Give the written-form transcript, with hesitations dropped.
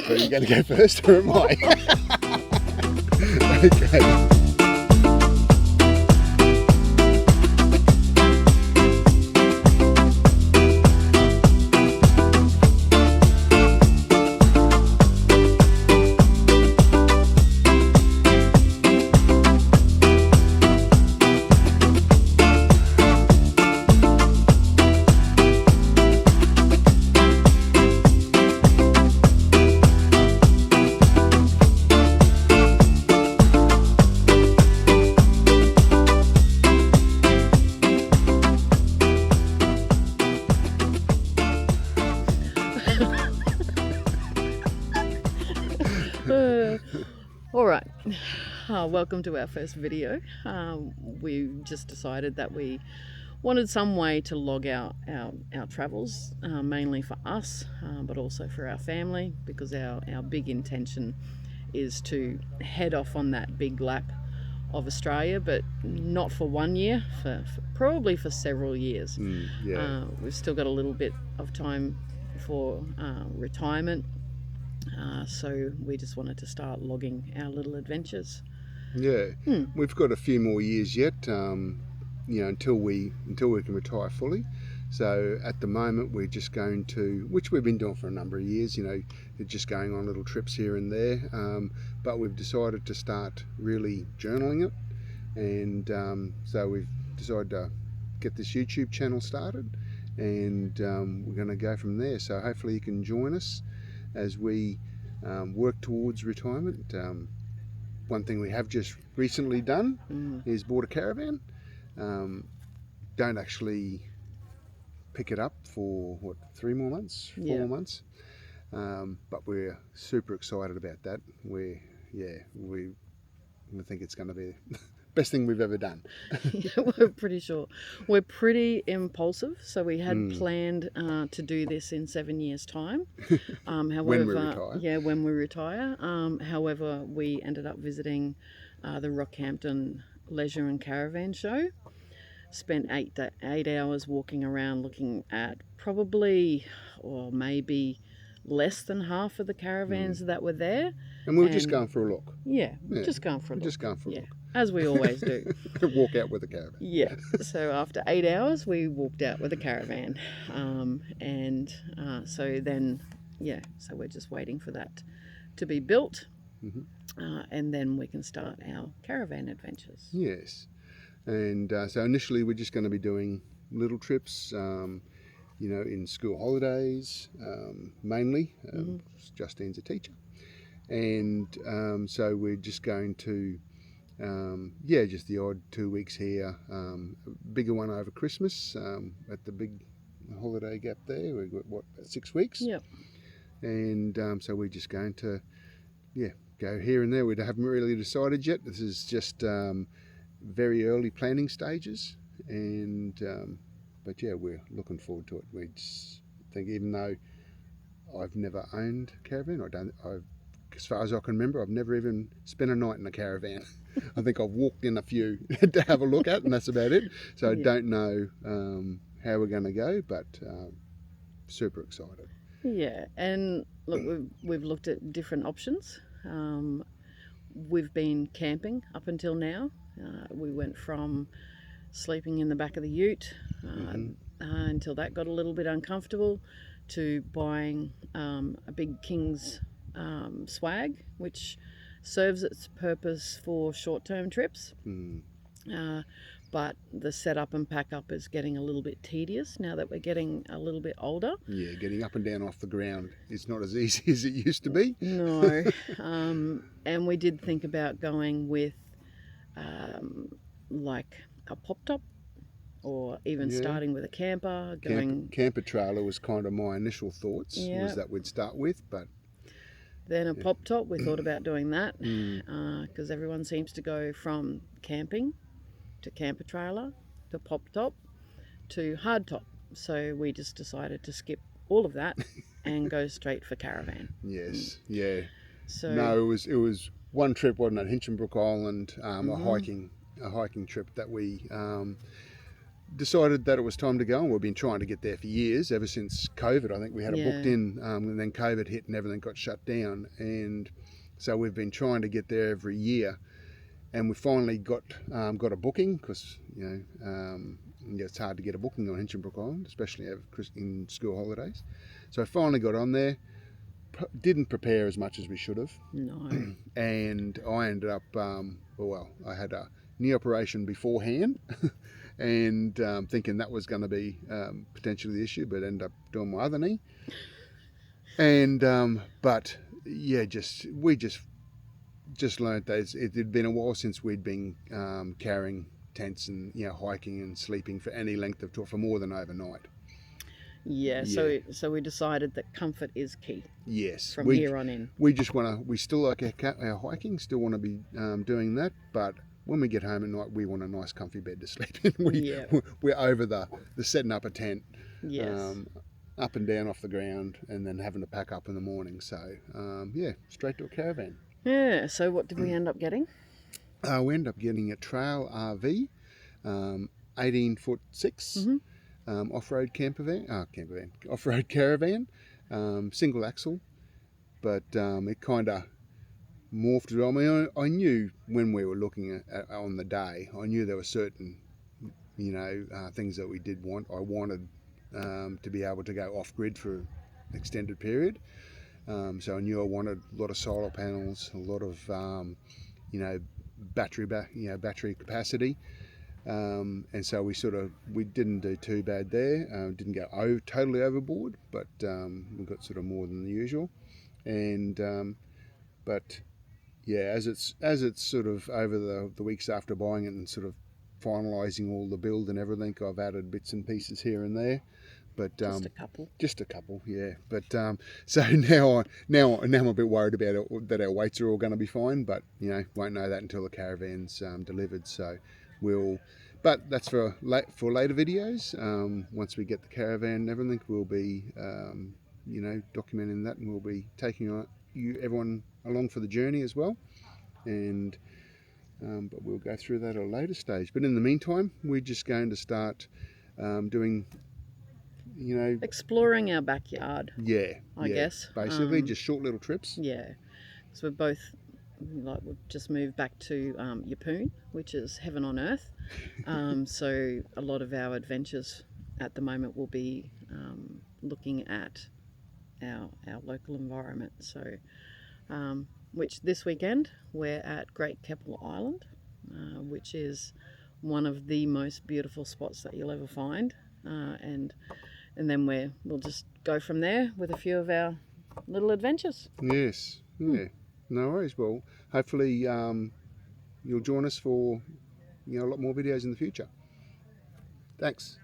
So you're going to go first, or am I? Okay. All right, welcome to our first video. We just decided that we wanted some way to log our travels, mainly for us, but also for our family, because our big intention is to head off on that big lap of Australia, but not for 1 year, for probably for several years. We've still got a little bit of time for retirement. So we just wanted to start logging our little adventures. Yeah, we've got a few more years yet, until we can retire fully. So at the moment we're just going to, which we've been doing for a number of years, just going on little trips here and there. But we've decided to start really journaling it, and so we've decided to get this YouTube channel started, and we're going to go from there. So hopefully you can join us as we work towards retirement. One thing we have just recently done is bought a caravan. Don't actually pick it up for 3 more months, 4 more months, but we're super excited about that. We think it's going to be best thing we've ever done. Yeah, we're pretty sure. We're pretty impulsive, so we had planned to do this in 7 years' time. However, when we retire. Yeah, when we retire. However, we ended up visiting the Rockhampton Leisure and Caravan Show. Spent 8 hours walking around looking at probably, or maybe less than half of the caravans that were there. And we were just going for a look. Yeah, just going for a look. Just going for a look. As we always do. Walk out with a caravan. Yeah. So after 8 hours, we walked out with a caravan. So then, so we're just waiting for that to be built. And then we can start our caravan adventures. Yes. And so initially we're just going to be doing little trips, in school holidays, mainly. Justine's a teacher. And so we're just going to, just the odd 2 weeks here, bigger one over Christmas, at the big holiday gap there. We've got, about 6 weeks? Yep. And so we're just going to, go here and there. We haven't really decided yet. This is just very early planning stages, and but we're looking forward to it. We just think, even though I've never owned a caravan, as far as I can remember, I've never even spent a night in a caravan. I think I've walked in a few to have a look at, and that's about it. So I don't know how we're going to go, but super excited. Yeah, and look, we've looked at different options. We've been camping up until now. We went from sleeping in the back of the ute until that got a little bit uncomfortable, to buying a big King's swag, which serves its purpose for short-term trips. But the setup and pack up is getting a little bit tedious now that we're getting a little bit older. Yeah, getting up and down off the ground is not as easy as it used to be. No. And we did think about going with like a pop top, or even starting with a camper. Camper trailer was kind of my initial thoughts, was that we'd start with, but then a pop top. We thought about doing that because everyone seems to go from camping to camper trailer to pop top to hard top. So we just decided to skip all of that and go straight for caravan. Yes, yeah. So no, it was one trip, wasn't it? Hinchinbrook Island, a hiking trip that we decided that it was time to go, and we've been trying to get there for years, ever since COVID. I think we had it booked in, and then COVID hit and everything got shut down, and so we've been trying to get there every year, and we finally got a booking, because it's hard to get a booking on Hinchinbrook Island, especially in school holidays. So I finally got on there. Didn't prepare as much as we should have. No. And I ended up, I had a knee operation beforehand, and thinking that was going to be potentially the issue, but ended up doing my other knee. And but yeah, we just learned that it had been a while since we'd been carrying tents and hiking and sleeping for any length of time, for more than overnight. Yeah, so we decided that comfort is key. Yes, from here on in. We still like our hiking, still want to be doing that, but when we get home at night, we want a nice comfy bed to sleep in. We're over the setting up a tent, yes, up and down off the ground, and then having to pack up in the morning. So straight to a caravan. Yeah, so what did we end up getting? We ended up getting a Trail RV, 18'6". Mm-hmm. Off-road off-road caravan, single axle, but it kind of morphed it. I mean, I knew when we were looking at on the day, I knew there were certain, things that we did want. I wanted to be able to go off-grid for an extended period, so I knew I wanted a lot of solar panels, a lot of, battery capacity. And so we didn't do too bad there. Didn't go totally overboard, but we got sort of more than the usual. And but yeah, as it's sort of over the weeks after buying it and sort of finalising all the build and everything, I've added bits and pieces here and there. But just a couple, yeah. But so now I'm a bit worried about it, that our weights are all going to be fine, but won't know that until the caravan's delivered. So but that's for later videos. Once we get the caravan and everything, we'll be documenting that, and we'll be taking everyone along for the journey as well. And but we'll go through that at a later stage. But in the meantime, we're just going to start doing, exploring our backyard. Yeah, I guess basically just short little trips. Yeah, because we're both we've just moved back to Yeppoon, which is heaven on earth. So a lot of our adventures at the moment will be looking at our local environment. So, which this weekend we're at Great Keppel Island, which is one of the most beautiful spots that you'll ever find, and then we'll just go from there with a few of our little adventures. Yes, yeah. No worries. Well, hopefully you'll join us for a lot more videos in the future. Thanks.